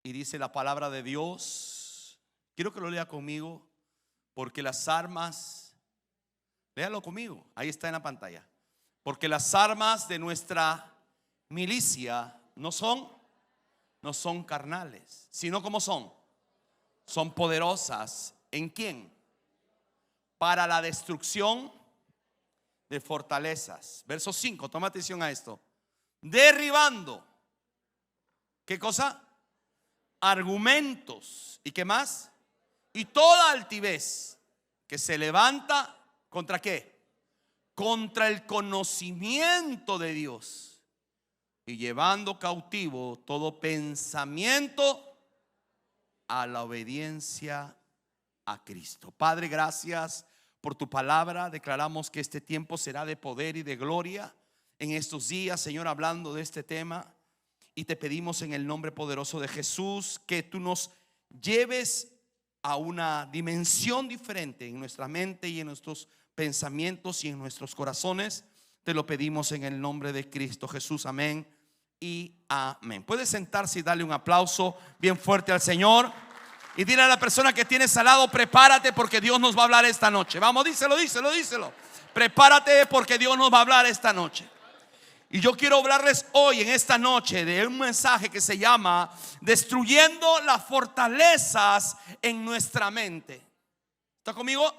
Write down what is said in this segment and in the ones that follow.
Y dice la palabra de Dios, quiero que lo lea conmigo, porque las armas, léalo conmigo, ahí está en la pantalla. Porque las armas de nuestra milicia no son carnales, sino como son poderosas. ¿En quién? Para la destrucción de fortalezas. Verso 5, toma atención a esto. Derribando, ¿qué cosa? Argumentos. ¿Y qué más? Y toda altivez que se levanta ¿contra qué? Contra el conocimiento de Dios, y llevando cautivo todo pensamiento a la obediencia a Cristo. Padre, gracias por tu palabra. Declaramos que este tiempo será de poder y de gloria en estos días, Señor, hablando de este tema. Y te pedimos en el nombre poderoso de Jesús que tú nos lleves a una dimensión diferente en nuestra mente y en nuestros pensamientos y en nuestros corazones. Te lo pedimos en el nombre de Cristo Jesús. Amén y amén. Puede sentarse y darle un aplauso bien fuerte al Señor. Y dile a la persona que tienes al lado: prepárate, porque Dios nos va a hablar esta noche. Vamos, díselo. Prepárate, porque Dios nos va a hablar esta noche. Y yo quiero hablarles hoy, en esta noche, de un mensaje que se llama destruyendo las fortalezas en nuestra mente. ¿Está conmigo?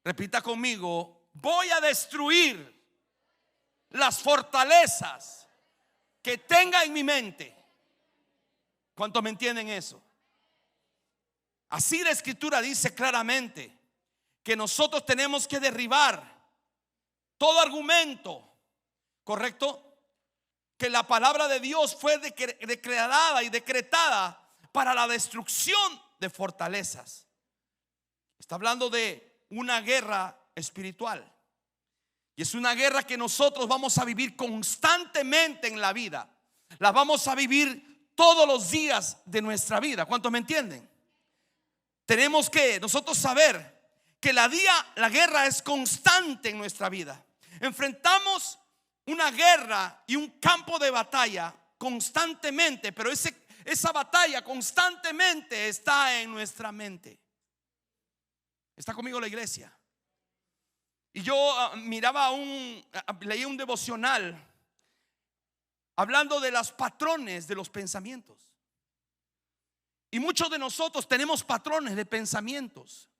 Repita conmigo: voy a destruir las fortalezas que tenga en mi mente. ¿Cuántos me entienden eso? Así la Escritura dice claramente que nosotros tenemos que derribar todo argumento, ¿correcto? Que la palabra de Dios fue declarada y decretada para la destrucción de fortalezas. Está hablando de una guerra espiritual. Y es una guerra que nosotros vamos a vivir constantemente en la vida. La vamos a vivir todos los días de nuestra vida. ¿Cuántos me entienden? Tenemos que nosotros saber que la guerra es constante en nuestra vida. Enfrentamos una guerra y un campo de batalla constantemente, pero esa batalla constantemente está en nuestra mente. ¿Está conmigo la iglesia? Y yo leí un devocional hablando de los patrones de los pensamientos. Y muchos de nosotros tenemos patrones de pensamientos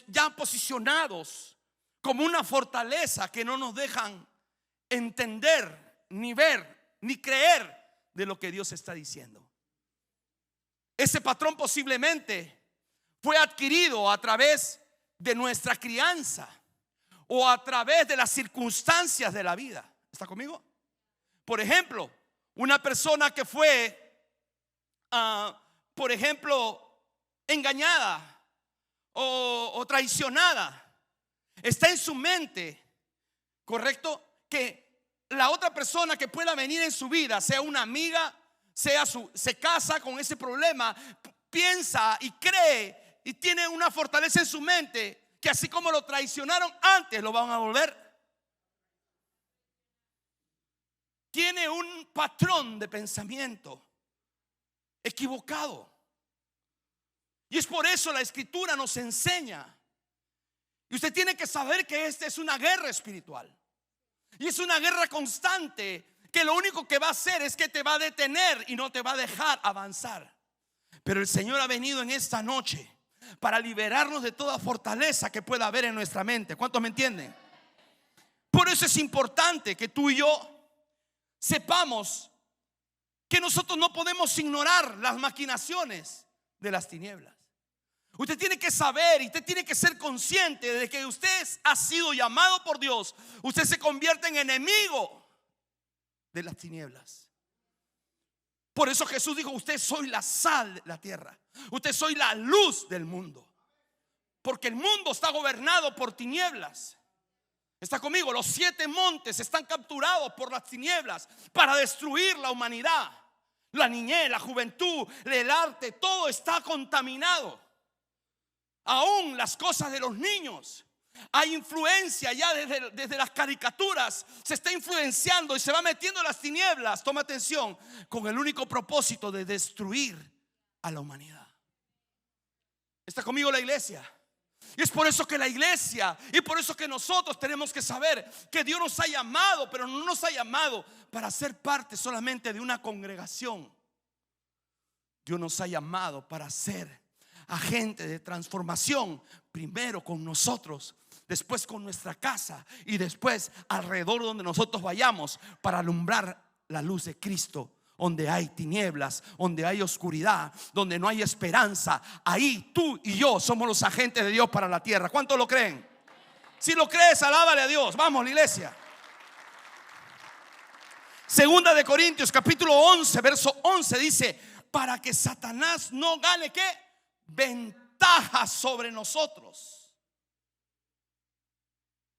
ya posicionados como una fortaleza que no nos dejan entender, ni ver, ni creer de lo que Dios está diciendo. Ese patrón posiblemente fue adquirido a través de nuestra crianza o a través de las circunstancias de la vida. ¿Está conmigo? Por ejemplo, una persona que fue por ejemplo, engañada o traicionada, está en su mente, ¿correcto? Que la otra persona que pueda venir en su vida, sea una amiga, se casa con ese problema, piensa y cree y tiene una fortaleza en su mente que así como lo traicionaron antes, lo van a volver. Tiene un patrón de pensamiento equivocado. Y es por eso la Escritura nos enseña. Y usted tiene que saber que esta es una guerra espiritual. Y es una guerra constante que lo único que va a hacer es que te va a detener y no te va a dejar avanzar. Pero el Señor ha venido en esta noche para liberarnos de toda fortaleza que pueda haber en nuestra mente. ¿Cuántos me entienden? Por eso es importante que tú y yo sepamos que nosotros no podemos ignorar las maquinaciones de las tinieblas. Usted tiene que saber y usted tiene que ser consciente de que usted ha sido llamado por Dios. Usted se convierte en enemigo de las tinieblas. Por eso Jesús dijo: usted soy la sal de la tierra, usted soy la luz del mundo. Porque el mundo está gobernado por tinieblas. ¿Está conmigo? Los 7 montes están capturados por las tinieblas para destruir la humanidad. La niñez, la juventud, el arte, todo está contaminado. Aún las cosas de los niños. Hay influencia ya desde las caricaturas. Se está influenciando y se va metiendo en las tinieblas. Toma atención, con el único propósito de destruir a la humanidad. ¿Está conmigo la iglesia? Y es por eso que la iglesia, y por eso que nosotros tenemos que saber que Dios nos ha llamado, pero no nos ha llamado para ser parte solamente de una congregación. Dios nos ha llamado para ser agentes de transformación, primero con nosotros, después con nuestra casa y después alrededor donde nosotros vayamos, para alumbrar la luz de Cristo. Donde hay tinieblas, donde hay oscuridad, donde no hay esperanza, ahí tú y yo somos los agentes de Dios para la tierra. ¿Cuántos lo creen? Si lo crees, alábale a Dios. Vamos, la iglesia. Segunda de Corintios capítulo 11 verso 11 dice: para que Satanás no gane ¿qué? Ventaja sobre nosotros.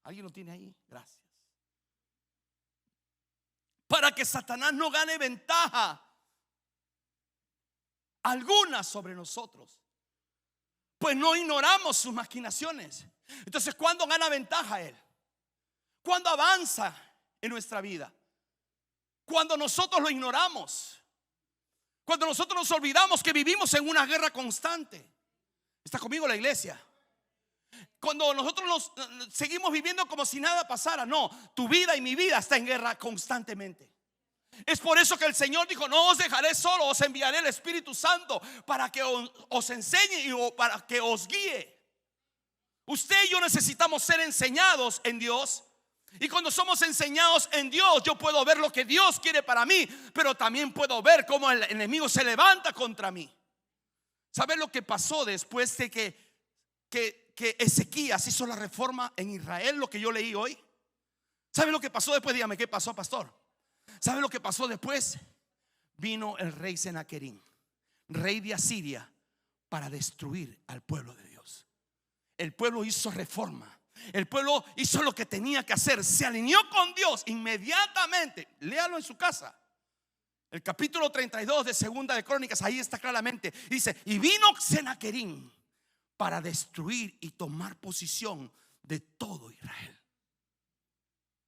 ¿Alguien lo tiene ahí? Gracias. Para que Satanás no gane ventaja alguna sobre nosotros, pues no ignoramos sus maquinaciones. Entonces, ¿cuándo gana ventaja él? ¿Cuándo avanza en nuestra vida? Cuando nosotros lo ignoramos, cuando nosotros nos olvidamos que vivimos en una guerra constante. ¿Está conmigo la iglesia? Cuando nosotros nos seguimos viviendo como si nada pasara. No, tu vida y mi vida está en guerra constantemente. Es por eso que el Señor dijo: no os dejaré solo, os enviaré el Espíritu Santo para que os enseñe y para que os guíe. Usted y yo necesitamos ser enseñados en Dios. Y cuando somos enseñados en Dios, yo puedo ver lo que Dios quiere para mí, pero también puedo ver cómo el enemigo se levanta contra mí. ¿Sabe lo que pasó después de que Ezequías hizo la reforma en Israel? Lo que yo leí hoy. ¿Sabe lo que pasó después? Dígame, ¿qué pasó, pastor? ¿Sabe lo que pasó después? Vino el rey Senaquerín, rey de Asiria, para destruir al pueblo de Dios. El pueblo hizo reforma. El pueblo hizo lo que tenía que hacer. Se alineó con Dios inmediatamente. Léalo en su casa. El capítulo 32 de Segunda de Crónicas, ahí está claramente. Dice: y vino Senaquerín para destruir y tomar posición de todo Israel.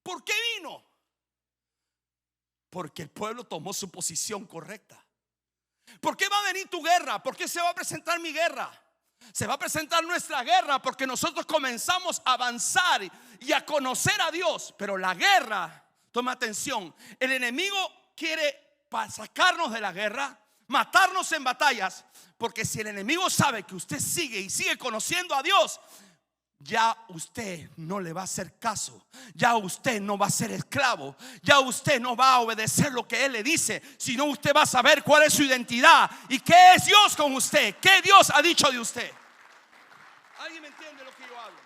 ¿Por qué vino? Porque el pueblo tomó su posición correcta. ¿Por qué va a venir tu guerra? ¿Por qué se va a presentar mi guerra? Se va a presentar nuestra guerra porque nosotros comenzamos a avanzar y a conocer a Dios. Pero la guerra, toma atención, el enemigo quiere sacarnos de la guerra, matarnos en batallas. Porque si el enemigo sabe que usted sigue y sigue conociendo a Dios, ya usted no le va a hacer caso. Ya usted no va a ser esclavo. Ya usted no va a obedecer lo que él le dice, sino usted va a saber cuál es su identidad y qué es Dios con usted, qué Dios ha dicho de usted. ¿Alguien me entiende lo que yo hablo?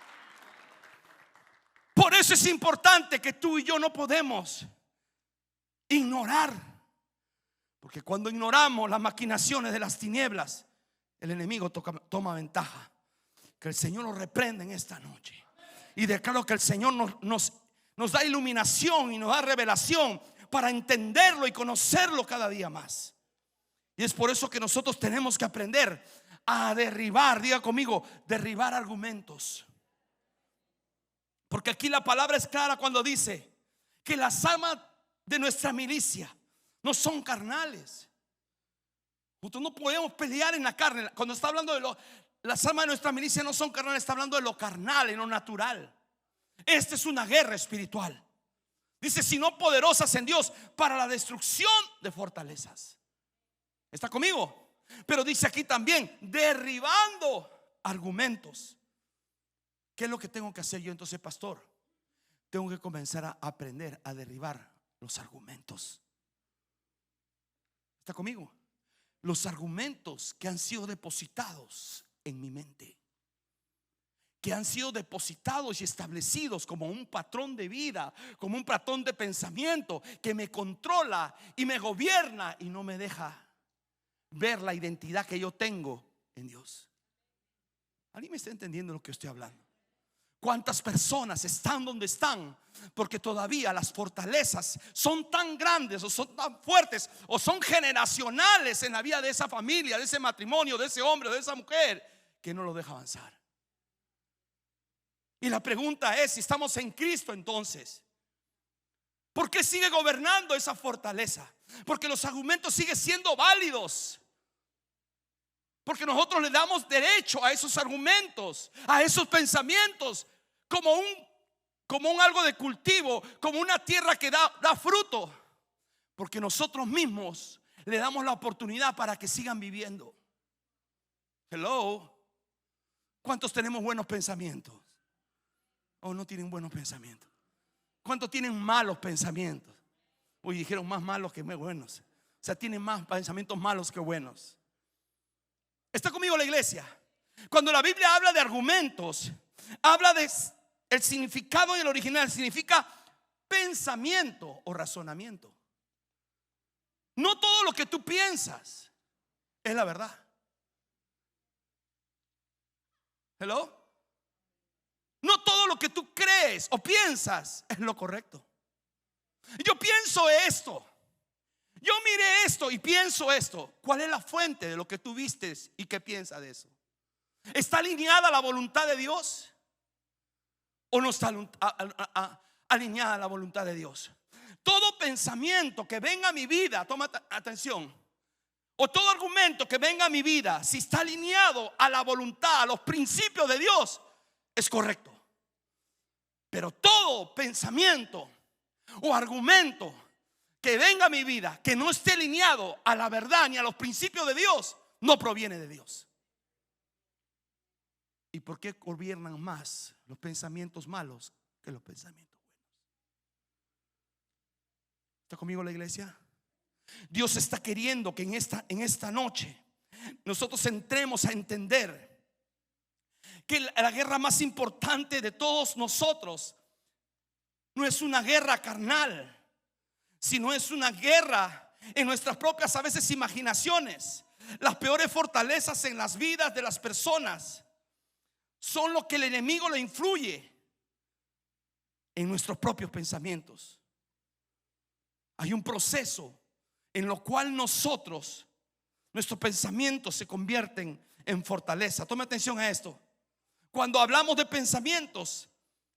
Por eso es importante que tú y yo no podemos ignorar. Porque cuando ignoramos las maquinaciones de las tinieblas, el enemigo toma ventaja. Que el Señor nos reprenda en esta noche. Y declaro que el Señor nos da iluminación y nos da revelación para entenderlo y conocerlo cada día más. Y es por eso que nosotros tenemos que aprender a derribar, diga conmigo, derribar argumentos. Porque aquí la palabra es clara cuando dice que las armas de nuestra milicia no son carnales. Nosotros no podemos pelear en la carne. Cuando está hablando de las armas de nuestra milicia no son carnales, está hablando de lo carnal y no natural. Esta es una guerra espiritual. Dice: sino poderosas en Dios para la destrucción de fortalezas. ¿Está conmigo? Pero dice aquí también derribando argumentos. ¿Qué es lo que tengo que hacer yo entonces, pastor? Tengo que comenzar a aprender a derribar los argumentos. ¿Está conmigo? Los argumentos que han sido depositados en mi mente, que han sido depositados y establecidos como un patrón de vida, como un patrón de pensamiento que me controla y me gobierna y no me deja ver la identidad que yo tengo en Dios. ¿Alguien me está entendiendo lo que estoy hablando? ¿Cuántas personas están donde están? Porque todavía las fortalezas son tan grandes o son tan fuertes o son generacionales en la vida de esa familia, de ese matrimonio, de ese hombre o de esa mujer, que no lo deja avanzar. Y la pregunta es, si estamos en Cristo, entonces, ¿por qué sigue gobernando esa fortaleza? Porque los argumentos siguen siendo válidos. Porque nosotros le damos derecho a esos argumentos, a esos pensamientos, como un algo de cultivo, como una tierra que da fruto. Porque nosotros mismos le damos la oportunidad para que sigan viviendo. Hello. ¿Cuántos tenemos buenos pensamientos? ¿O no tienen buenos pensamientos? ¿Cuántos tienen malos pensamientos? Uy, dijeron más malos que buenos. O sea, tienen más pensamientos malos que buenos. ¿Está conmigo la iglesia? Cuando la Biblia habla de argumentos, habla de el significado en el original, significa pensamiento o razonamiento. No todo lo que tú piensas es la verdad. Hello. No todo lo que tú crees o piensas es lo correcto. Yo pienso esto, yo miré esto y pienso esto. ¿Cuál es la fuente de lo que tú vistes y qué piensas de eso? ¿Está alineada a la voluntad de Dios o no está alineada a la voluntad de Dios? Todo pensamiento que venga a mi vida, toma atención, o todo argumento que venga a mi vida, si está alineado a la voluntad, a los principios de Dios, es correcto. Pero todo pensamiento o argumento que venga a mi vida que no esté alineado a la verdad ni a los principios de Dios, no proviene de Dios. ¿Y por qué gobiernan más los pensamientos malos que los pensamientos buenos? ¿Está conmigo la iglesia? Dios está queriendo que en esta noche nosotros entremos a entender que la guerra más importante de todos nosotros no es una guerra carnal, sino es una guerra en nuestras propias a veces imaginaciones. Las peores fortalezas en las vidas de las personas son lo que el enemigo le influye en nuestros propios pensamientos. Hay un proceso en lo cual nuestros pensamientos se convierten en fortaleza. Tome atención a esto. Cuando hablamos de pensamientos,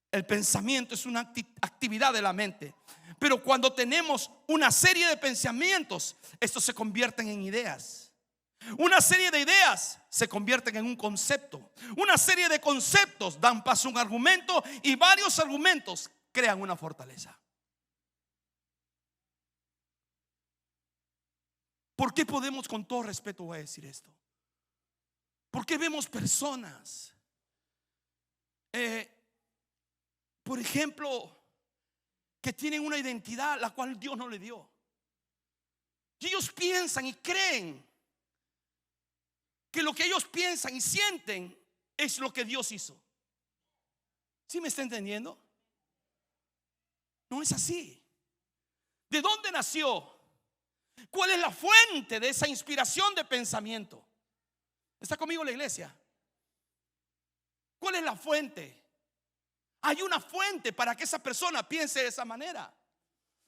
el pensamiento es una actividad de la mente. Pero cuando tenemos una serie de pensamientos, estos se convierten en ideas. Una serie de ideas se convierten en un concepto. Una serie de conceptos dan paso a un argumento y varios argumentos crean una fortaleza. ¿Por qué podemos, con todo respeto voy a decir esto? ¿Por qué vemos personas, por ejemplo, que tienen una identidad la cual Dios no le dio? Y ellos piensan y creen que lo que ellos piensan y sienten es lo que Dios hizo. ¿Sí me está entendiendo? No es así. ¿De dónde nació? ¿Cuál es la fuente de esa inspiración de pensamiento? ¿Está conmigo la iglesia? ¿Cuál es la fuente? Hay una fuente para que esa persona piense de esa manera.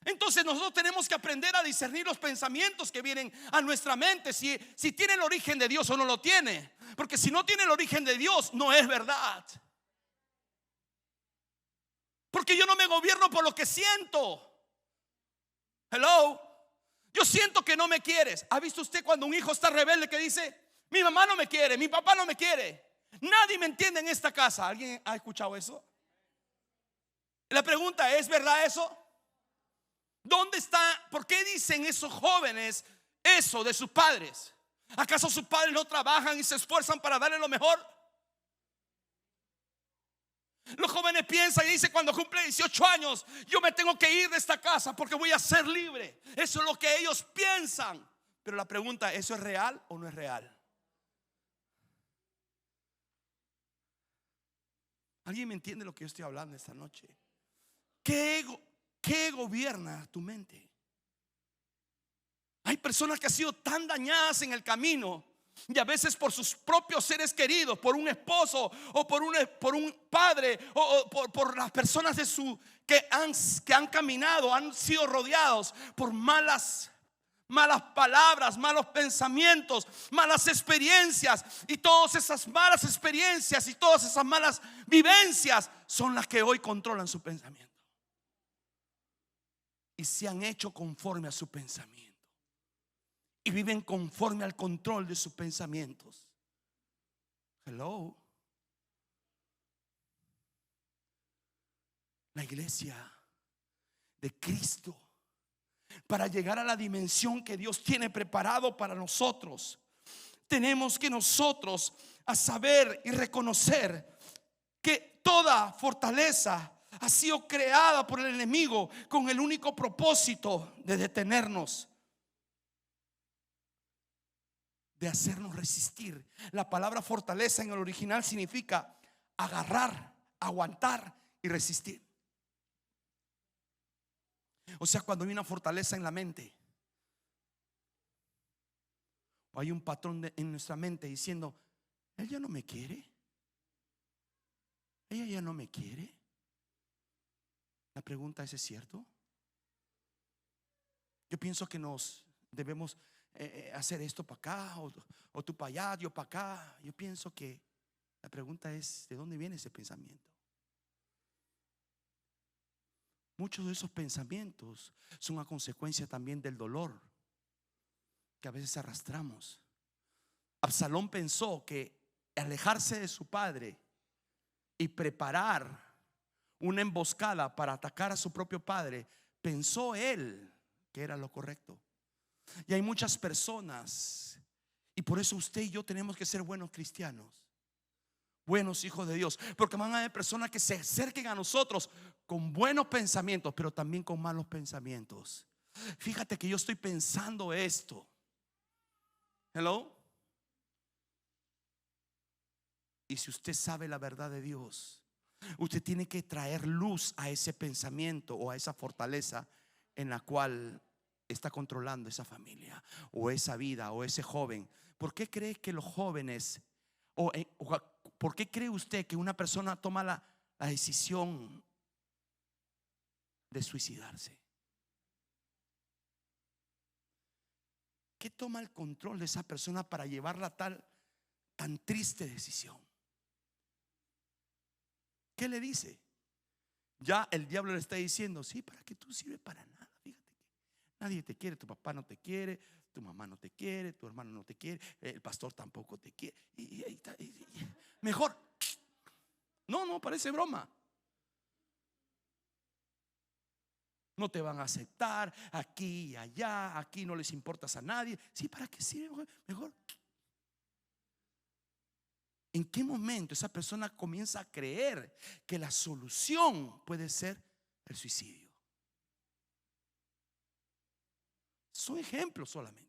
Entonces nosotros tenemos que aprender a discernir los pensamientos que vienen a nuestra mente, si tiene el origen de Dios o no lo tiene. Porque si no tiene el origen de Dios, no es verdad. Porque yo no me gobierno por lo que siento. Hello. Yo siento que no me quieres. ¿Ha visto usted cuando un hijo está rebelde que dice: mi mamá no me quiere, mi papá no me quiere, nadie me entiende en esta casa? ¿Alguien ha escuchado eso? La pregunta es: ¿verdad eso? ¿Dónde está? ¿Por qué dicen esos jóvenes eso de sus padres? ¿Acaso sus padres no trabajan y se esfuerzan para darle lo mejor? Los jóvenes piensan y dicen: cuando cumple 18 años yo me tengo que ir de esta casa porque voy a ser libre. Eso es lo que ellos piensan. Pero la pregunta: ¿eso es real o no es real? ¿Alguien me entiende lo que yo estoy hablando esta noche? ¿Qué gobierna tu mente? Hay personas que han sido tan dañadas en el camino, y a veces por sus propios seres queridos, por un esposo o por un padre o por las personas que han caminado, han sido rodeados por malas malas palabras, malos pensamientos, malas experiencias. Y todas esas malas experiencias y todas esas malas vivencias son las que hoy controlan su pensamiento. Y se han hecho conforme a su pensamiento. Y viven conforme al control de sus pensamientos. Hello. La iglesia de Cristo, para llegar a la dimensión que Dios tiene preparado para nosotros, tenemos que nosotros a saber y reconocer que toda fortaleza ha sido creada por el enemigo con el único propósito de detenernos, de hacernos resistir. La palabra fortaleza en el original significa agarrar, aguantar y resistir. O sea, cuando hay una fortaleza en la mente, o hay un patrón en nuestra mente diciendo: él ya no me quiere, ella ya no me quiere. La pregunta ¿es cierto? Yo pienso que nos debemos hacer esto para acá, o tú para allá, yo para acá. Yo pienso que la pregunta es: ¿de dónde viene ese pensamiento? Muchos de esos pensamientos son a consecuencia también del dolor que a veces arrastramos. Absalón pensó que alejarse de su padre y preparar una emboscada para atacar a su propio padre, pensó él que era lo correcto. Y hay muchas personas, y por eso usted y yo tenemos que ser buenos cristianos, buenos hijos de Dios, porque van a haber personas que se acerquen a nosotros con buenos pensamientos, pero también con malos pensamientos. Fíjate que yo estoy pensando esto. Hello. Y si usted sabe la verdad de Dios, usted tiene que traer luz a ese pensamiento o a esa fortaleza en la cual está controlando esa familia o esa vida o ese joven. ¿Por qué cree que los jóvenes por qué cree usted que una persona toma la decisión de suicidarse? ¿Qué toma el control de esa persona para llevarla a tan triste decisión? ¿Qué le dice? Ya el diablo le está diciendo: sí, ¿para qué tú sirves para nada? Fíjate que nadie te quiere, tu papá no te quiere, tu mamá no te quiere, tu hermano no te quiere, el pastor tampoco te quiere. Mejor. No, parece broma. No te van a aceptar aquí y allá, aquí no les importas a nadie. Sí, ¿para qué sirve? Mejor. ¿En qué momento esa persona comienza a creer que la solución puede ser el suicidio? Son ejemplos solamente.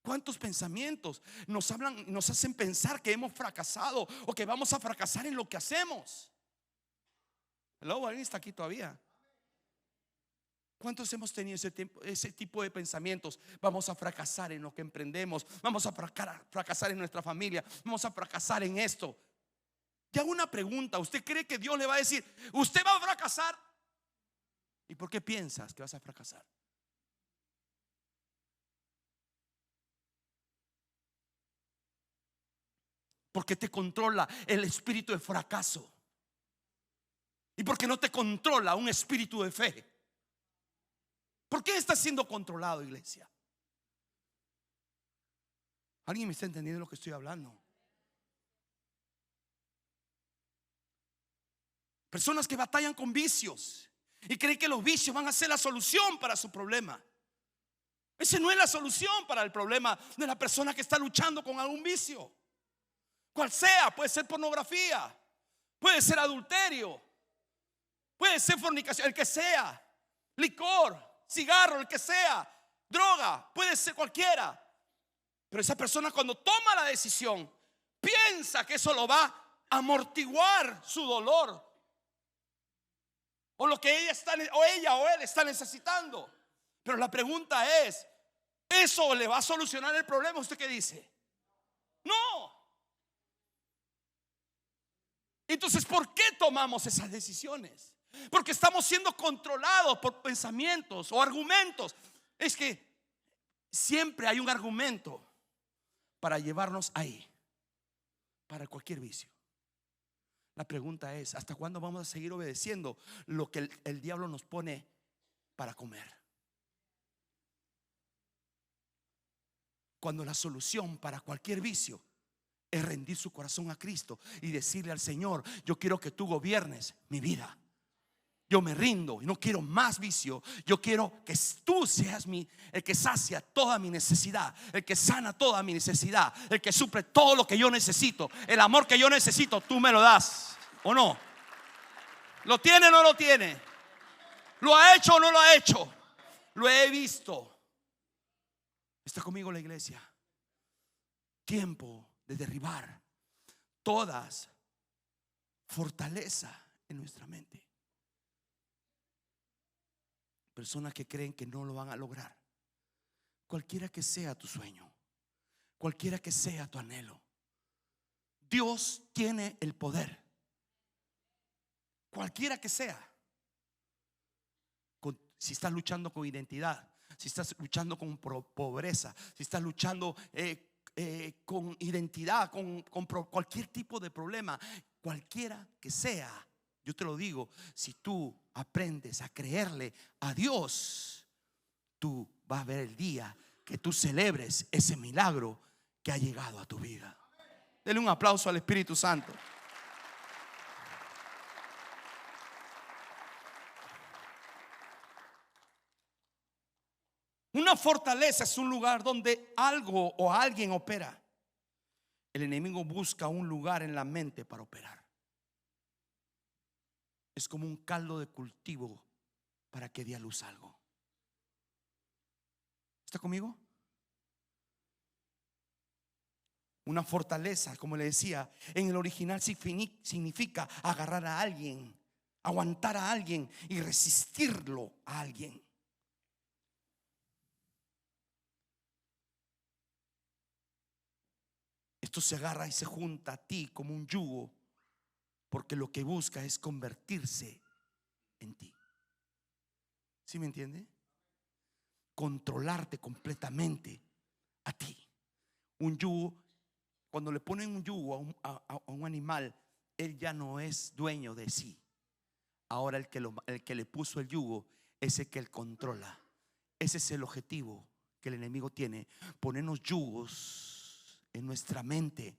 ¿Cuántos pensamientos nos hablan, nos hacen pensar que hemos fracasado o que vamos a fracasar en lo que hacemos? Hello, ¿alguien está aquí todavía? ¿Cuántos hemos tenido ese tipo de pensamientos? Vamos a fracasar en lo que emprendemos, vamos a fracasar en nuestra familia, vamos a fracasar en esto. Y hago una pregunta: ¿usted cree que Dios le va a decir: usted va a fracasar? ¿Y por qué piensas que vas a fracasar? Porque te controla el espíritu de fracaso. ¿Y porque no te controla un espíritu de fe? ¿Por qué está siendo controlado, iglesia? ¿Alguien me está entendiendo lo que estoy hablando? Personas que batallan con vicios y creen que los vicios van a ser la solución para su problema. Esa no es la solución para el problema de la persona que está luchando con algún vicio. Cual sea, puede ser pornografía, puede ser adulterio, puede ser fornicación, el que sea, licor, cigarro, el que sea, droga, puede ser cualquiera. Pero esa persona, cuando toma la decisión, piensa que eso lo va a amortiguar su dolor o lo que ella o él está necesitando. Pero la pregunta es: ¿eso le va a solucionar el problema? ¿Usted qué dice? No. Entonces, ¿por qué tomamos esas decisiones? Porque estamos siendo controlados por pensamientos o argumentos. Es que siempre hay un argumento para llevarnos ahí, para cualquier vicio. La pregunta es: ¿hasta cuándo vamos a seguir obedeciendo lo que el diablo nos pone para comer? Cuando la solución para cualquier vicio es rendir su corazón a Cristo y decirle al Señor: yo quiero que tú gobiernes mi vida. Yo me rindo y no quiero más vicio. Yo quiero que tú seas el que sacia toda mi necesidad, el que sana toda mi necesidad, el que suple todo lo que yo necesito. El amor que yo necesito, tú me lo das, ¿o no? ¿Lo tiene o no lo tiene? ¿Lo ha hecho o no lo ha hecho? Lo he visto. ¿Está conmigo la iglesia? Tiempo de derribar todas fortaleza en nuestra mente. Personas que creen que no lo van a lograr. Cualquiera que sea tu sueño, cualquiera que sea tu anhelo, Dios tiene el poder. Cualquiera que sea. Si estás luchando con identidad, si estás luchando con pobreza, si estás luchando con identidad, con cualquier tipo de problema, cualquiera que sea, yo te lo digo, si tú aprendes a creerle a Dios, tú vas a ver el día que tú celebres ese milagro que ha llegado a tu vida. Dele un aplauso al Espíritu Santo. Una fortaleza es un lugar donde algo o alguien opera. El enemigo busca un lugar en la mente para operar. Es como un caldo de cultivo para que dé a luz algo. ¿Está conmigo? Una fortaleza, como le decía, en el original significa agarrar a alguien, aguantar a alguien y resistirlo a alguien. Esto se agarra y se junta a ti como un yugo, porque lo que busca es convertirse en ti. ¿Sí me entiende? Controlarte completamente a ti. Un yugo, cuando le ponen un yugo a un animal, él ya no es dueño de sí. Ahora el que le puso el yugo es el que él controla. Ese es el objetivo que el enemigo tiene: ponernos yugos en nuestra mente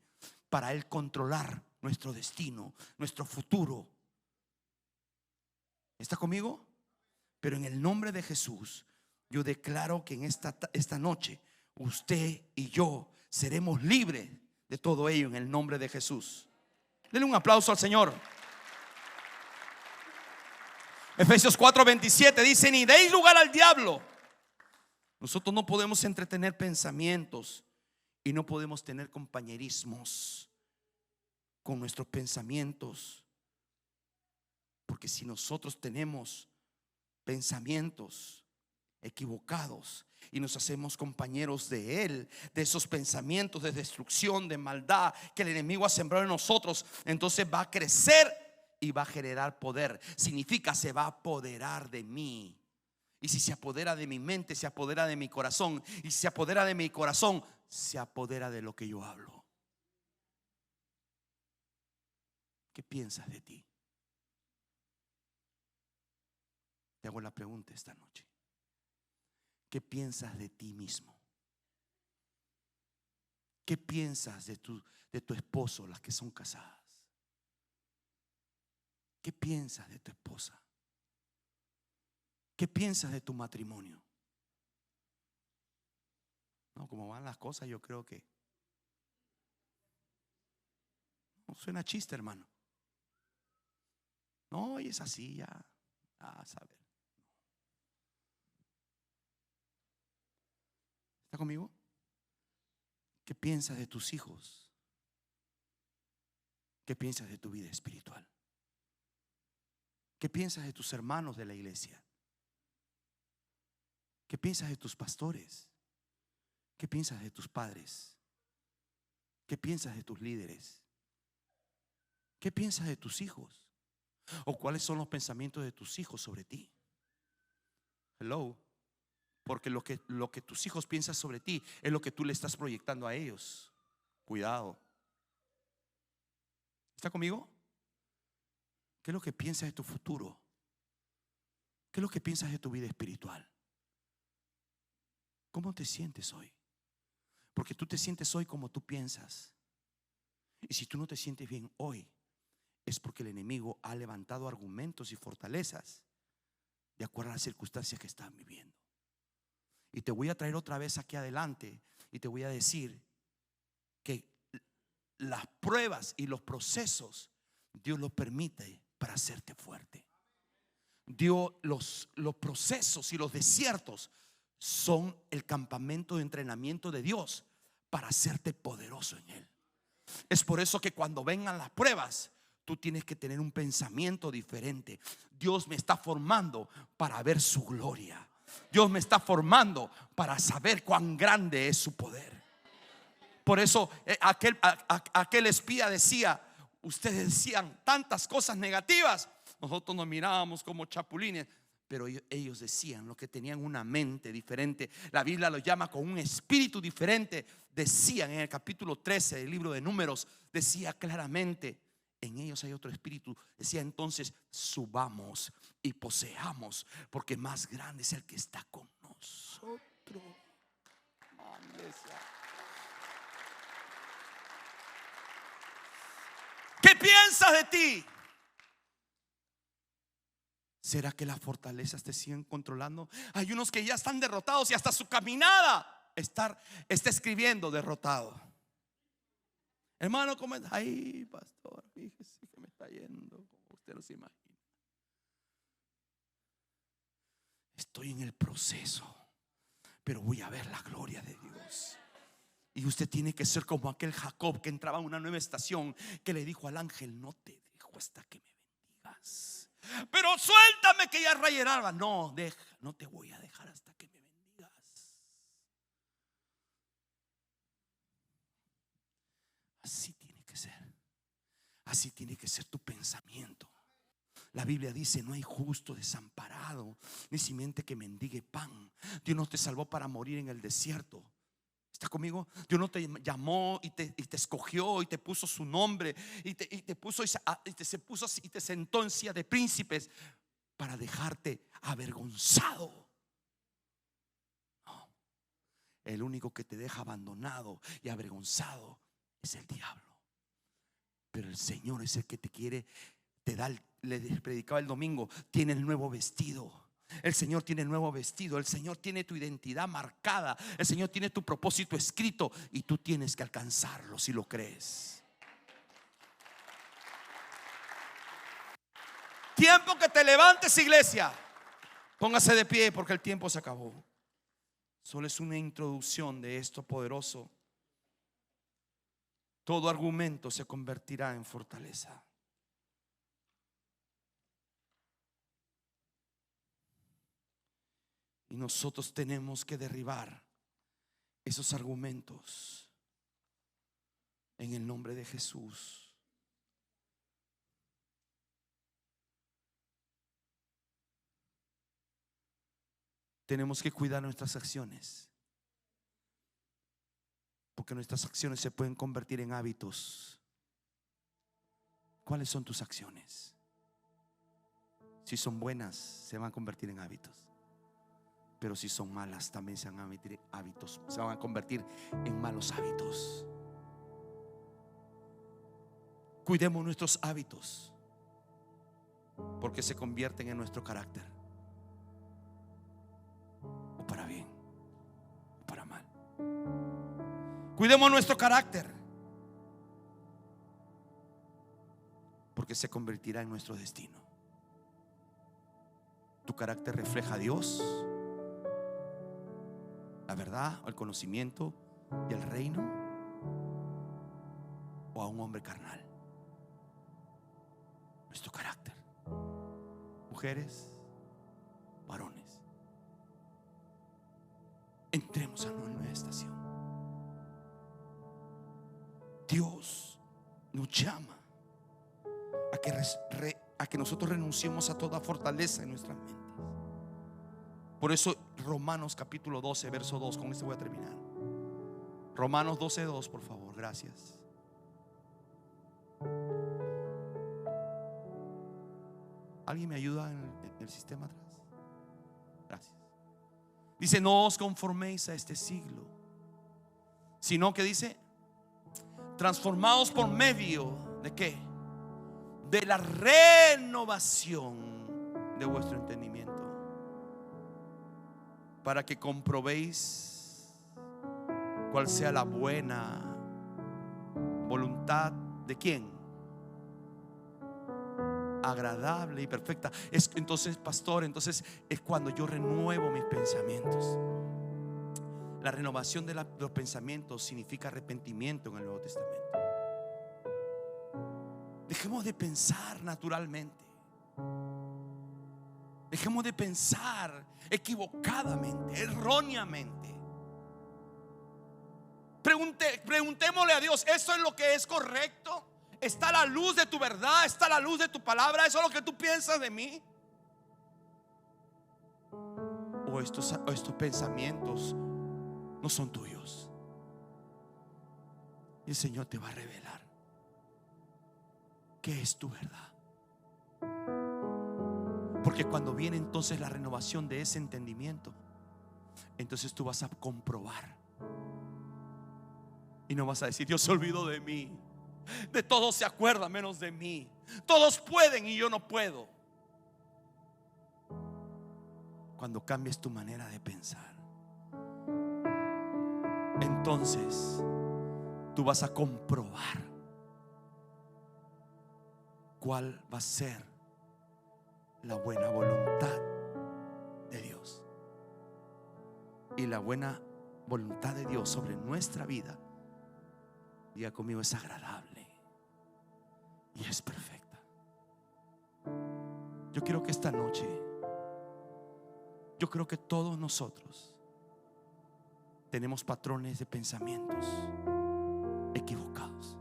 para él controlar nuestro destino, nuestro futuro. ¿Está conmigo? Pero en el nombre de Jesús, yo declaro que en esta noche usted y yo seremos libres de todo ello en el nombre de Jesús. Denle un aplauso al Señor. Efesios 4:27 dice: ni deis lugar al diablo. Nosotros no podemos entretener pensamientos y no podemos tener compañerismos con nuestros pensamientos, porque si nosotros tenemos pensamientos equivocados y nos hacemos compañeros de él, de esos pensamientos de destrucción, de maldad que el enemigo ha sembrado en nosotros, entonces va a crecer y va a generar poder. Significa, se va a apoderar de mí. Y si se apodera de mi mente, se apodera de mi corazón. Y si se apodera de mi corazón, se apodera de lo que yo hablo. ¿Qué piensas de ti? Te hago la pregunta esta noche. ¿Qué piensas de ti mismo? ¿Qué piensas de tu esposo, las que son casadas? ¿Qué piensas de tu esposa? ¿Qué piensas de tu matrimonio? No, como van las cosas, yo creo que no suena chiste, hermano. No, y es así ya. A saber. ¿Está conmigo? ¿Qué piensas de tus hijos? ¿Qué piensas de tu vida espiritual? ¿Qué piensas de tus hermanos de la iglesia? ¿Qué piensas de tus pastores? ¿Qué piensas de tus padres? ¿Qué piensas de tus líderes? ¿Qué piensas de tus hijos? ¿O cuáles son los pensamientos de tus hijos sobre ti? Hello. Porque lo que tus hijos piensan sobre ti es lo que tú le estás proyectando a ellos. Cuidado. ¿Está conmigo? ¿Qué es lo que piensas de tu futuro? ¿Qué es lo que piensas de tu vida espiritual? ¿Cómo te sientes hoy? Porque tú te sientes hoy como tú piensas. Y si tú no te sientes bien hoy, es porque el enemigo ha levantado argumentos y fortalezas de acuerdo a las circunstancias que están viviendo. Y te voy a traer otra vez aquí adelante y te voy a decir que las pruebas y los procesos Dios los permite para hacerte fuerte. Dios, los procesos y los desiertos son el campamento de entrenamiento de Dios para hacerte poderoso en Él. Es por eso que cuando vengan las pruebas, tú tienes que tener un pensamiento diferente. Dios me está formando para ver su gloria. Dios me está formando para saber cuán grande es su poder. Por eso aquel espía decía, ustedes decían tantas cosas negativas, nosotros nos mirábamos como chapulines, pero ellos decían lo que tenían una mente diferente. La Biblia lo llama con un espíritu diferente. Decían en el capítulo 13 del libro de Números, decía claramente, en ellos hay otro espíritu. Decía entonces, subamos y poseamos, porque más grande es el que está con nosotros. ¿Qué piensas de ti? ¿Será que las fortalezas te siguen controlando? Hay unos que ya están derrotados y hasta su caminada está escribiendo derrotado. Hermano, ¿cómo está? Ay, pastor, fíjese que me está yendo como usted no se imagina. Estoy en el proceso, pero voy a ver la gloria de Dios. Y usted tiene que ser como aquel Jacob que entraba en una nueva estación, que le dijo al ángel, no te dejo hasta que me bendigas. Pero suéltame que ya rayeraba. No te voy a dejar hasta que me bendigas. Así tiene que ser. Así tiene que ser tu pensamiento. La Biblia dice, no hay justo desamparado, ni simiente que mendigue pan. Dios no te salvó para morir en el desierto. ¿Está conmigo? Dios no te llamó y te escogió y te puso su nombre y te sentó en silla de príncipes para dejarte avergonzado. No, el único que te deja abandonado y avergonzado es el diablo. Pero el Señor es el que te quiere, le predicaba el domingo, tiene el nuevo vestido. El Señor tiene el nuevo vestido. El Señor tiene tu identidad marcada. El Señor tiene tu propósito escrito y tú tienes que alcanzarlo si lo crees. Tiempo que te levantes, iglesia. Póngase de pie porque el tiempo se acabó. Solo es una introducción de esto poderoso. Todo argumento se convertirá en fortaleza. Y nosotros tenemos que derribar esos argumentos en el nombre de Jesús. Tenemos que cuidar nuestras acciones, porque nuestras acciones se pueden convertir en hábitos. ¿Cuáles son tus acciones? Si son buenas, se van a convertir en hábitos. Pero si son malas, también se van a convertir en hábitos. Se van a convertir en malos hábitos. Cuidemos nuestros hábitos, porque se convierten en nuestro carácter, o para bien o para mal. Cuidemos nuestro carácter, porque se convertirá en nuestro destino. Tu carácter refleja a Dios, la verdad, el conocimiento y el reino, o a un hombre carnal. Nuestro carácter. Mujeres, varones, entremos a una nueva estación. Dios nos llama a que a que nosotros renunciemos a toda fortaleza en nuestras mentes. Por eso Romanos capítulo 12 verso 2, con esto voy a terminar. Romanos 12:2, por favor, gracias. ¿Alguien me ayuda en el sistema atrás? Gracias. Dice: no os conforméis a este siglo, sino que dice: transformados por medio ¿de qué? De la renovación de vuestro entendimiento, para que comprobéis cuál sea la buena voluntad de quién, agradable y perfecta. Entonces, pastor, entonces es cuando yo renuevo mis pensamientos. La renovación de los pensamientos significa arrepentimiento en el Nuevo Testamento. Dejemos de pensar naturalmente. Dejemos de pensar equivocadamente, erróneamente. Preguntémosle a Dios: ¿eso es lo que es correcto? ¿Está a la luz de tu verdad? ¿Está a la luz de tu palabra? ¿Eso es lo que tú piensas de mí? ¿O estos pensamientos no son tuyos? Y el Señor te va a revelar qué es tu verdad. Porque cuando viene entonces la renovación de ese entendimiento, entonces tú vas a comprobar y no vas a decir: Dios se olvidó de mí. De todos se acuerda menos de mí. Todos pueden y yo no puedo. Cuando cambies tu manera de pensar, entonces tú vas a comprobar cuál va a ser la buena voluntad de Dios. Y la buena voluntad de Dios sobre nuestra vida, diga conmigo, es agradable y es perfecta. Yo quiero que esta noche, yo creo que todos nosotros tenemos patrones de pensamientos equivocados.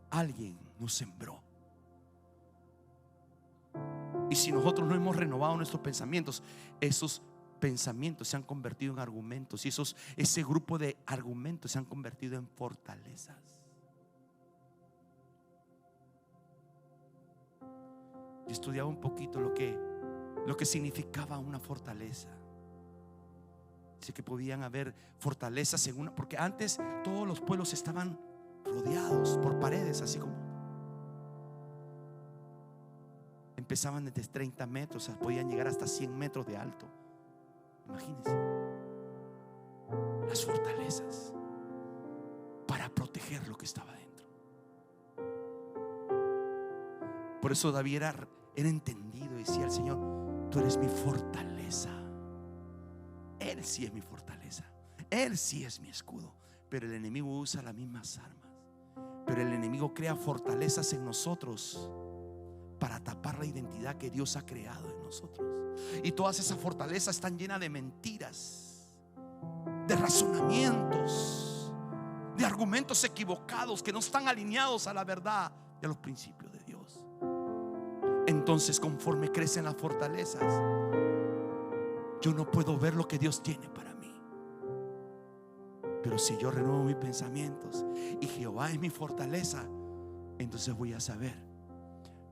Alguien nos sembró. Y si nosotros no hemos renovado nuestros pensamientos, esos pensamientos se han convertido en argumentos, y ese grupo de argumentos se han convertido en fortalezas. Yo estudiaba un poquito lo que significaba una fortaleza. Dice que podían haber fortalezas porque antes todos los pueblos estaban rodeados por paredes, así como empezaban desde 30 metros, podían llegar hasta 100 metros de alto. Imagínense las fortalezas para proteger lo que estaba dentro. Por eso David era entendido y decía al Señor: tú eres mi fortaleza. Él sí es mi fortaleza, Él sí es mi escudo. Pero el enemigo usa las mismas armas. Pero el enemigo crea fortalezas en nosotros para tapar la identidad que Dios ha creado en nosotros. Y todas esas fortalezas están llenas de mentiras, de razonamientos, de argumentos equivocados que no están alineados a la verdad y a los principios de Dios. Entonces, conforme crecen las fortalezas, yo no puedo ver lo que Dios tiene para mí. Pero si yo renuevo mis pensamientos y Jehová es mi fortaleza, entonces voy a saber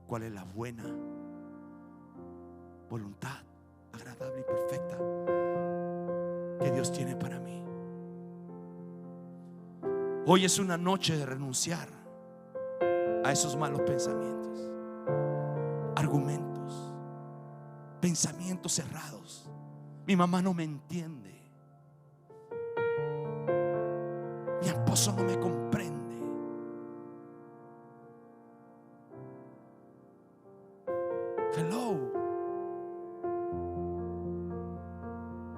cuál es la buena voluntad, agradable y perfecta que Dios tiene para mí. Hoy es una noche de renunciar a esos malos pensamientos, argumentos, pensamientos cerrados. Mi mamá no me entiende, mi esposo no me comprende. Hello.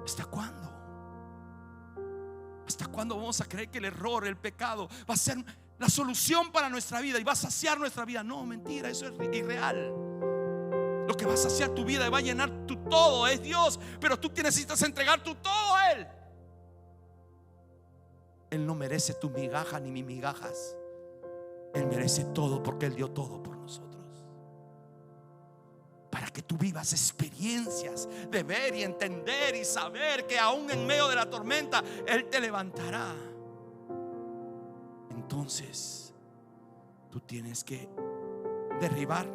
¿Hasta cuándo? ¿Hasta cuándo vamos a creer que el error, el pecado va a ser la solución para nuestra vida y va a saciar nuestra vida? No, mentira, eso es irreal. Lo que va a saciar tu vida y va a llenar tu todo es Dios, pero tú necesitas entregar tu todo a Él. Él no merece tu migaja ni mis migajas. Él merece todo porque Él dio todo por nosotros. que tú vivas experiencias de ver y entender y saber que aún en medio de la tormenta Él te levantará. Entonces tú tienes que derribar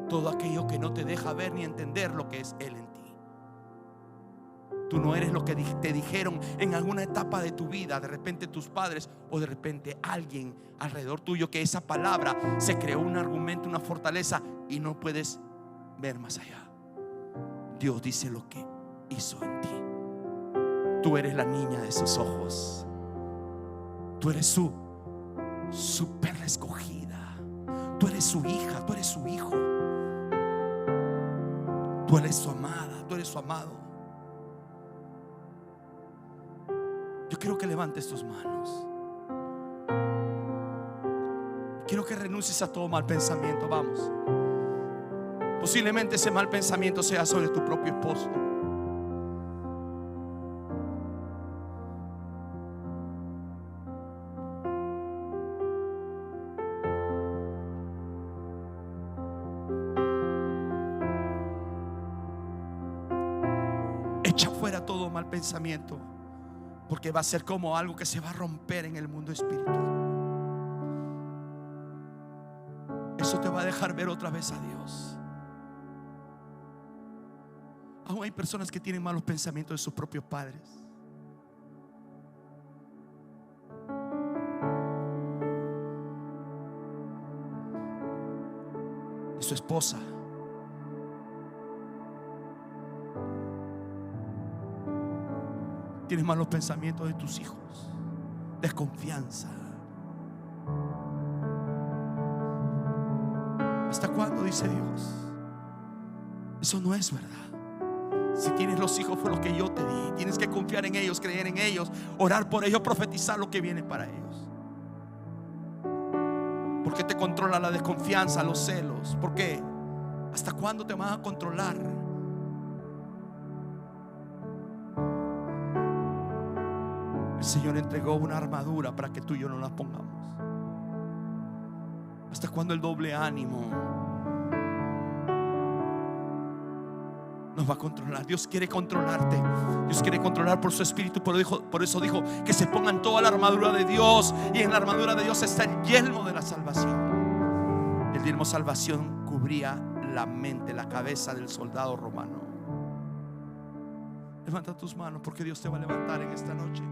todo aquello que no te deja ver ni entender lo que es Él en ti. Tú no eres lo que te dijeron en alguna etapa de tu vida, de repente tus padres o de repente alguien alrededor tuyo, que esa palabra se creó un argumento, una fortaleza y no puedes ver más allá. Dios dice lo que hizo en ti. Tú eres la niña de sus ojos. Tú eres su perla escogida. Tú eres su hija, tú eres su hijo. Tú eres su amada, tú eres su amado. Yo quiero que levantes tus manos. Quiero que renuncies a todo mal pensamiento. Vamos. Posiblemente ese mal pensamiento sea sobre tu propio esposo. Echa fuera todo mal pensamiento, porque va a ser como algo que se va a romper en el mundo espiritual. Eso te va a dejar ver otra vez a Dios. Aún hay personas que tienen malos pensamientos de sus propios padres, de su esposa. Tienes malos pensamientos de tus hijos, desconfianza. ¿Hasta cuándo? Dice Dios. Eso no es verdad. Si tienes los hijos, fue lo que yo te di. Tienes que confiar en ellos, creer en ellos, orar por ellos, profetizar lo que viene para ellos. ¿Por qué te controla la desconfianza, los celos? ¿Por qué? ¿Hasta cuándo te van a controlar? El Señor entregó una armadura para que tú y yo no la pongamos. ¿Hasta cuándo el doble ánimo nos va a controlar? Dios quiere controlarte. Dios quiere controlar por su espíritu. Por eso dijo que se pongan toda la armadura de Dios. Y en la armadura de Dios está el yelmo de la salvación. El yelmo de salvación cubría la mente, la cabeza del soldado romano. Levanta tus manos, porque Dios te va a levantar en esta noche.